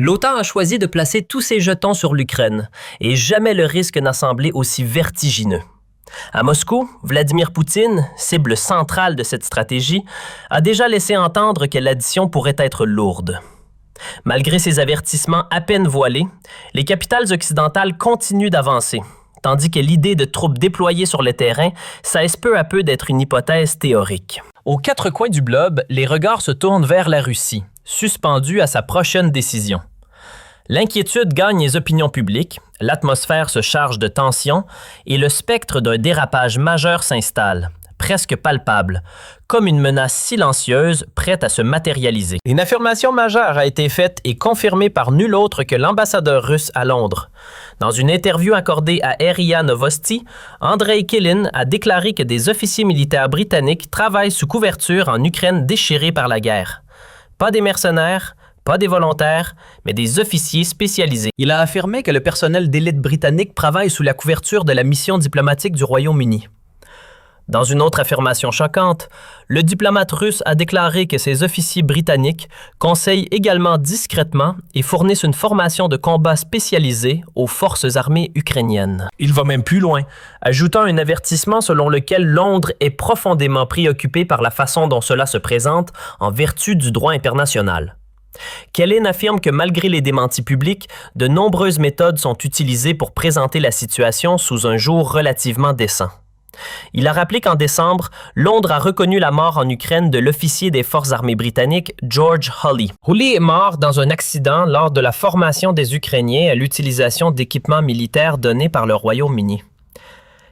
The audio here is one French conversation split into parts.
L'OTAN a choisi de placer tous ses jetons sur l'Ukraine, et jamais le risque n'a semblé aussi vertigineux. À Moscou, Vladimir Poutine, cible centrale de cette stratégie, a déjà laissé entendre que l'addition pourrait être lourde. Malgré ces avertissements à peine voilés, les capitales occidentales continuent d'avancer, tandis que l'idée de troupes déployées sur le terrain cesse peu à peu d'être une hypothèse théorique. Aux quatre coins du globe, les regards se tournent vers la Russie, suspendue à sa prochaine décision. L'inquiétude gagne les opinions publiques, l'atmosphère se charge de tensions et le spectre d'un dérapage majeur s'installe, presque palpable, comme une menace silencieuse prête à se matérialiser. Une affirmation majeure a été faite et confirmée par nul autre que l'ambassadeur russe à Londres. Dans une interview accordée à RIA Novosti, Andrei Kelin a déclaré que des officiers militaires britanniques travaillent sous couverture en Ukraine déchirée par la guerre. Pas des mercenaires, pas des volontaires, mais des officiers spécialisés. Il a affirmé que le personnel d'élite britannique travaille sous la couverture de la mission diplomatique du Royaume-Uni. Dans une autre affirmation choquante, le diplomate russe a déclaré que ses officiers britanniques conseillent également discrètement et fournissent une formation de combat spécialisée aux forces armées ukrainiennes. Il va même plus loin, ajoutant un avertissement selon lequel Londres est profondément préoccupé par la façon dont cela se présente en vertu du droit international. Kelin affirme que malgré les démentis publics, de nombreuses méthodes sont utilisées pour présenter la situation sous un jour relativement décent. Il a rappelé qu'en décembre, Londres a reconnu la mort en Ukraine de l'officier des forces armées britanniques George Hulley. Hulley est mort dans un accident lors de la formation des Ukrainiens à l'utilisation d'équipements militaires donnés par le Royaume-Uni.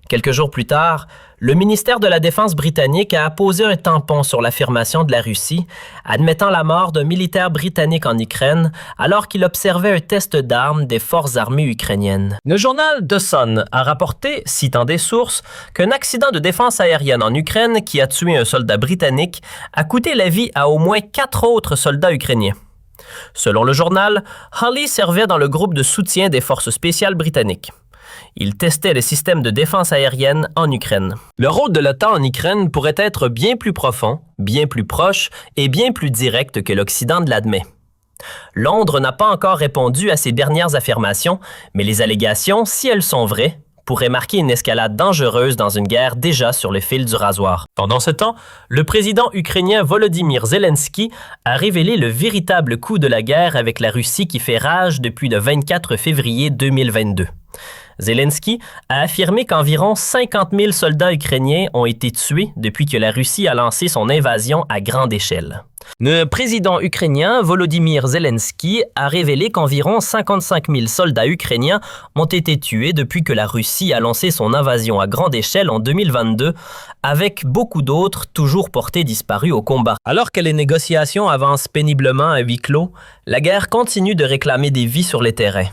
Quelques jours plus tard, le ministère de la Défense britannique a apposé un tampon sur l'affirmation de la Russie, admettant la mort d'un militaire britannique en Ukraine alors qu'il observait un test d'armes des forces armées ukrainiennes. Le journal The Sun a rapporté, citant des sources, qu'un accident de défense aérienne en Ukraine qui a tué un soldat britannique a coûté la vie à au moins 4 autres soldats ukrainiens. Selon le journal, Hulley servait dans le groupe de soutien des forces spéciales britanniques. Il testait les systèmes de défense aérienne en Ukraine. Le rôle de l'OTAN en Ukraine pourrait être bien plus profond, bien plus proche et bien plus direct que l'Occident ne l'admet. Londres n'a pas encore répondu à ces dernières affirmations, mais les allégations, si elles sont vraies, pourraient marquer une escalade dangereuse dans une guerre déjà sur le fil du rasoir. Pendant ce temps, le président ukrainien Volodymyr Zelensky a révélé le véritable coût de la guerre avec la Russie qui fait rage depuis le 24 février 2022. Zelensky a affirmé qu'environ 50 000 soldats ukrainiens ont été tués depuis que la Russie a lancé son invasion à grande échelle. Le président ukrainien Volodymyr Zelensky a révélé qu'environ 55 000 soldats ukrainiens ont été tués depuis que la Russie a lancé son invasion à grande échelle en 2022, avec beaucoup d'autres toujours portés disparus au combat. Alors que les négociations avancent péniblement à huis clos, la guerre continue de réclamer des vies sur les terrains.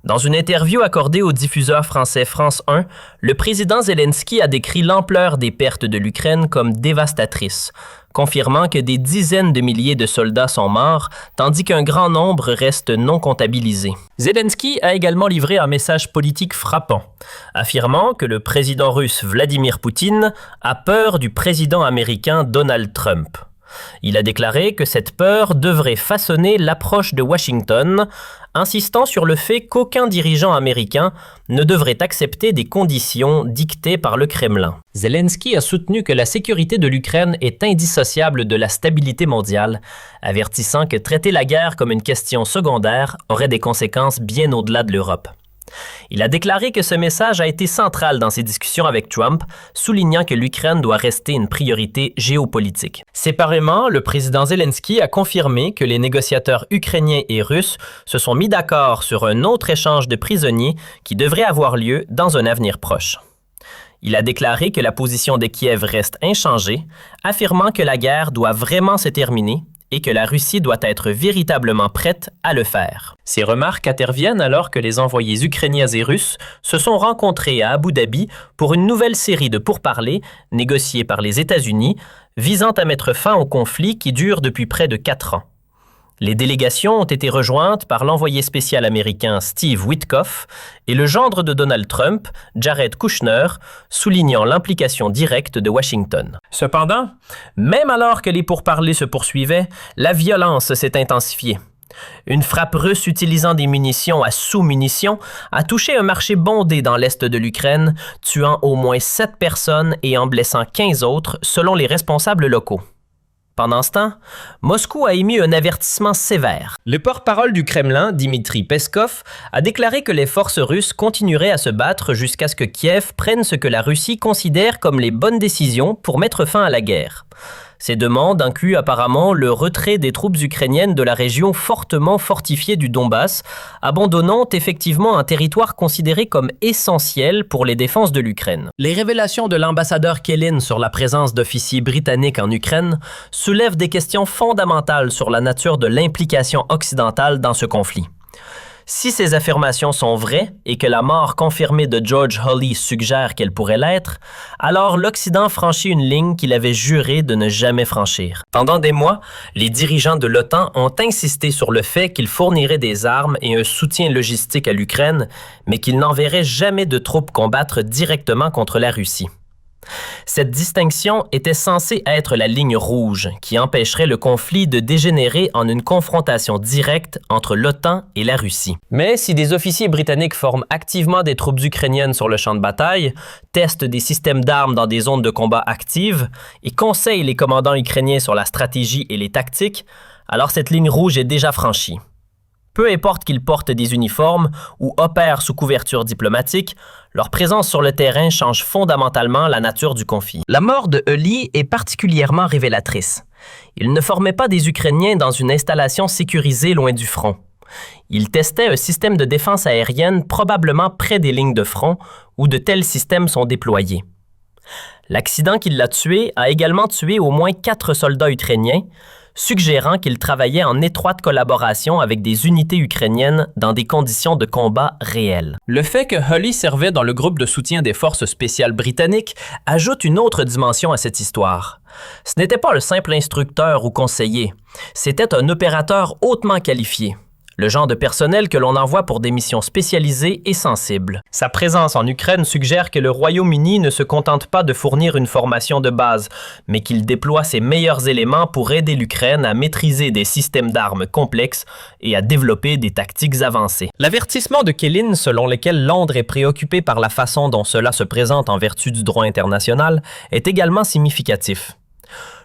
Dans une interview accordée au diffuseur français France 1, le président Zelensky a décrit l'ampleur des pertes de l'Ukraine comme dévastatrice, confirmant que des dizaines de milliers de soldats sont morts, tandis qu'un grand nombre reste non comptabilisé. Zelensky a également livré un message politique frappant, affirmant que le président russe Vladimir Poutine a peur du président américain Donald Trump. Il a déclaré que cette peur devrait façonner l'approche de Washington, insistant sur le fait qu'aucun dirigeant américain ne devrait accepter des conditions dictées par le Kremlin. Zelensky a soutenu que la sécurité de l'Ukraine est indissociable de la stabilité mondiale, avertissant que traiter la guerre comme une question secondaire aurait des conséquences bien au-delà de l'Europe. Il a déclaré que ce message a été central dans ses discussions avec Trump, soulignant que l'Ukraine doit rester une priorité géopolitique. Séparément, le président Zelensky a confirmé que les négociateurs ukrainiens et russes se sont mis d'accord sur un autre échange de prisonniers qui devrait avoir lieu dans un avenir proche. Il a déclaré que la position de Kiev reste inchangée, affirmant que la guerre doit vraiment se terminer et que la Russie doit être véritablement prête à le faire. Ces remarques interviennent alors que les envoyés ukrainiens et russes se sont rencontrés à Abu Dhabi pour une nouvelle série de pourparlers négociés par les États-Unis visant à mettre fin au conflit qui dure depuis près de 4 ans. Les délégations ont été rejointes par l'envoyé spécial américain Steve Witkoff et le gendre de Donald Trump, Jared Kushner, soulignant l'implication directe de Washington. Cependant, même alors que les pourparlers se poursuivaient, la violence s'est intensifiée. Une frappe russe utilisant des munitions à sous-munitions a touché un marché bondé dans l'est de l'Ukraine, tuant au moins 7 personnes et en blessant 15 autres, selon les responsables locaux. Pendant ce temps, Moscou a émis un avertissement sévère. Le porte-parole du Kremlin, Dmitri Peskov, a déclaré que les forces russes continueraient à se battre jusqu'à ce que Kiev prenne ce que la Russie considère comme les bonnes décisions pour mettre fin à la guerre. Ces demandes incluent apparemment le retrait des troupes ukrainiennes de la région fortement fortifiée du Donbass, abandonnant effectivement un territoire considéré comme essentiel pour les défenses de l'Ukraine. Les révélations de l'ambassadeur Kellyn sur la présence d'officiers britanniques en Ukraine soulèvent des questions fondamentales sur la nature de l'implication occidentale dans ce conflit. Si ces affirmations sont vraies et que la mort confirmée de George Hawley suggère qu'elle pourrait l'être, alors l'Occident franchit une ligne qu'il avait juré de ne jamais franchir. Pendant des mois, les dirigeants de l'OTAN ont insisté sur le fait qu'ils fourniraient des armes et un soutien logistique à l'Ukraine, mais qu'ils n'enverraient jamais de troupes combattre directement contre la Russie. Cette distinction était censée être la ligne rouge qui empêcherait le conflit de dégénérer en une confrontation directe entre l'OTAN et la Russie. Mais si des officiers britanniques forment activement des troupes ukrainiennes sur le champ de bataille, testent des systèmes d'armes dans des zones de combat actives et conseillent les commandants ukrainiens sur la stratégie et les tactiques, alors cette ligne rouge est déjà franchie. Peu importe qu'ils portent des uniformes ou opèrent sous couverture diplomatique, leur présence sur le terrain change fondamentalement la nature du conflit. La mort de Hawley est particulièrement révélatrice. Il ne formait pas des Ukrainiens dans une installation sécurisée loin du front. Il testait un système de défense aérienne probablement près des lignes de front où de tels systèmes sont déployés. L'accident qui l'a tué a également tué au moins 4 soldats ukrainiens, suggérant qu'il travaillait en étroite collaboration avec des unités ukrainiennes dans des conditions de combat réelles. Le fait que Hawley servait dans le groupe de soutien des forces spéciales britanniques ajoute une autre dimension à cette histoire. Ce n'était pas le simple instructeur ou conseiller, c'était un opérateur hautement qualifié. Le genre de personnel que l'on envoie pour des missions spécialisées et sensibles. Sa présence en Ukraine suggère que le Royaume-Uni ne se contente pas de fournir une formation de base, mais qu'il déploie ses meilleurs éléments pour aider l'Ukraine à maîtriser des systèmes d'armes complexes et à développer des tactiques avancées. L'avertissement de Kellyn, selon lequel Londres est préoccupé par la façon dont cela se présente en vertu du droit international, est également significatif.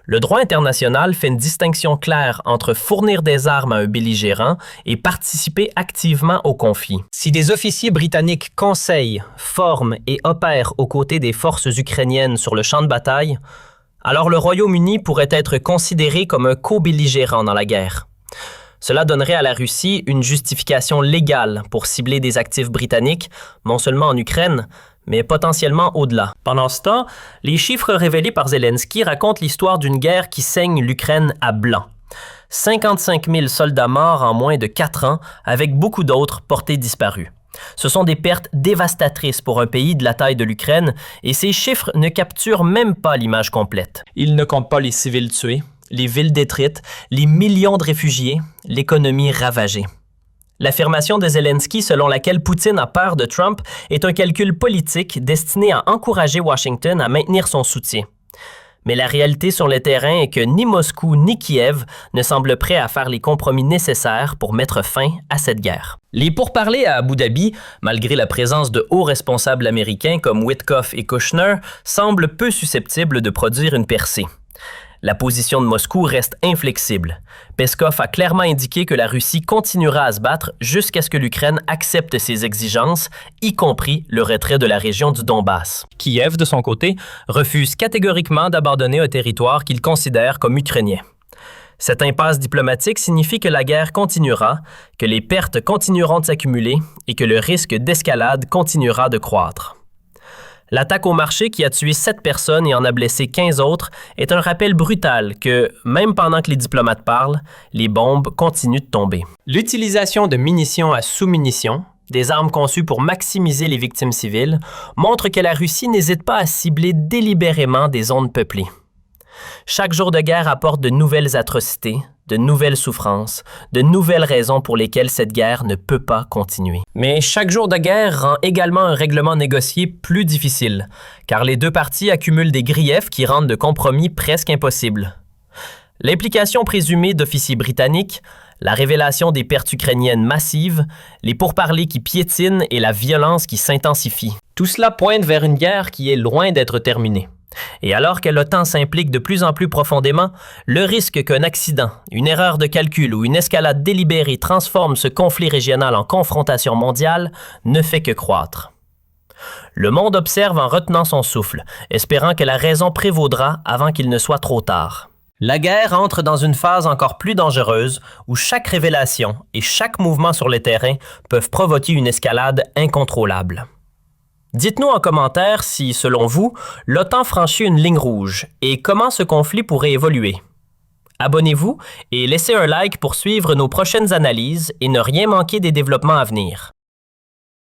Le droit international fait une distinction claire entre fournir des armes à un belligérant et participer activement au conflit. Si des officiers britanniques conseillent, forment et opèrent aux côtés des forces ukrainiennes sur le champ de bataille, alors le Royaume-Uni pourrait être considéré comme un co-belligérant dans la guerre. Cela donnerait à la Russie une justification légale pour cibler des actifs britanniques, non seulement en Ukraine, mais potentiellement au-delà. Pendant ce temps, les chiffres révélés par Zelensky racontent l'histoire d'une guerre qui saigne l'Ukraine à blanc. 55 000 soldats morts en moins de 4 ans, avec beaucoup d'autres portés disparus. Ce sont des pertes dévastatrices pour un pays de la taille de l'Ukraine, et ces chiffres ne capturent même pas l'image complète. Ils ne comptent pas les civils tués, les villes détruites, les millions de réfugiés, l'économie ravagée. L'affirmation de Zelensky selon laquelle Poutine a peur de Trump est un calcul politique destiné à encourager Washington à maintenir son soutien. Mais la réalité sur le terrain est que ni Moscou ni Kiev ne semblent prêts à faire les compromis nécessaires pour mettre fin à cette guerre. Les pourparlers à Abu Dhabi, malgré la présence de hauts responsables américains comme Witkoff et Kushner, semblent peu susceptibles de produire une percée. La position de Moscou reste inflexible. Peskov a clairement indiqué que la Russie continuera à se battre jusqu'à ce que l'Ukraine accepte ses exigences, y compris le retrait de la région du Donbass. Kiev, de son côté, refuse catégoriquement d'abandonner un territoire qu'il considère comme ukrainien. Cette impasse diplomatique signifie que la guerre continuera, que les pertes continueront de s'accumuler et que le risque d'escalade continuera de croître. L'attaque au marché qui a tué 7 personnes et en a blessé 15 autres est un rappel brutal que, même pendant que les diplomates parlent, les bombes continuent de tomber. L'utilisation de munitions à sous-munitions, des armes conçues pour maximiser les victimes civiles, montre que la Russie n'hésite pas à cibler délibérément des zones peuplées. Chaque jour de guerre apporte de nouvelles atrocités, de nouvelles souffrances, de nouvelles raisons pour lesquelles cette guerre ne peut pas continuer. Mais chaque jour de guerre rend également un règlement négocié plus difficile, car les deux parties accumulent des griefs qui rendent le compromis presque impossible. L'implication présumée d'officiers britanniques, la révélation des pertes ukrainiennes massives, les pourparlers qui piétinent et la violence qui s'intensifie. Tout cela pointe vers une guerre qui est loin d'être terminée. Et alors que l'OTAN s'implique de plus en plus profondément, le risque qu'un accident, une erreur de calcul ou une escalade délibérée transforme ce conflit régional en confrontation mondiale ne fait que croître. Le monde observe en retenant son souffle, espérant que la raison prévaudra avant qu'il ne soit trop tard. La guerre entre dans une phase encore plus dangereuse où chaque révélation et chaque mouvement sur le terrain peuvent provoquer une escalade incontrôlable. Dites-nous en commentaire si, selon vous, l'OTAN franchit une ligne rouge et comment ce conflit pourrait évoluer. Abonnez-vous et laissez un like pour suivre nos prochaines analyses et ne rien manquer des développements à venir.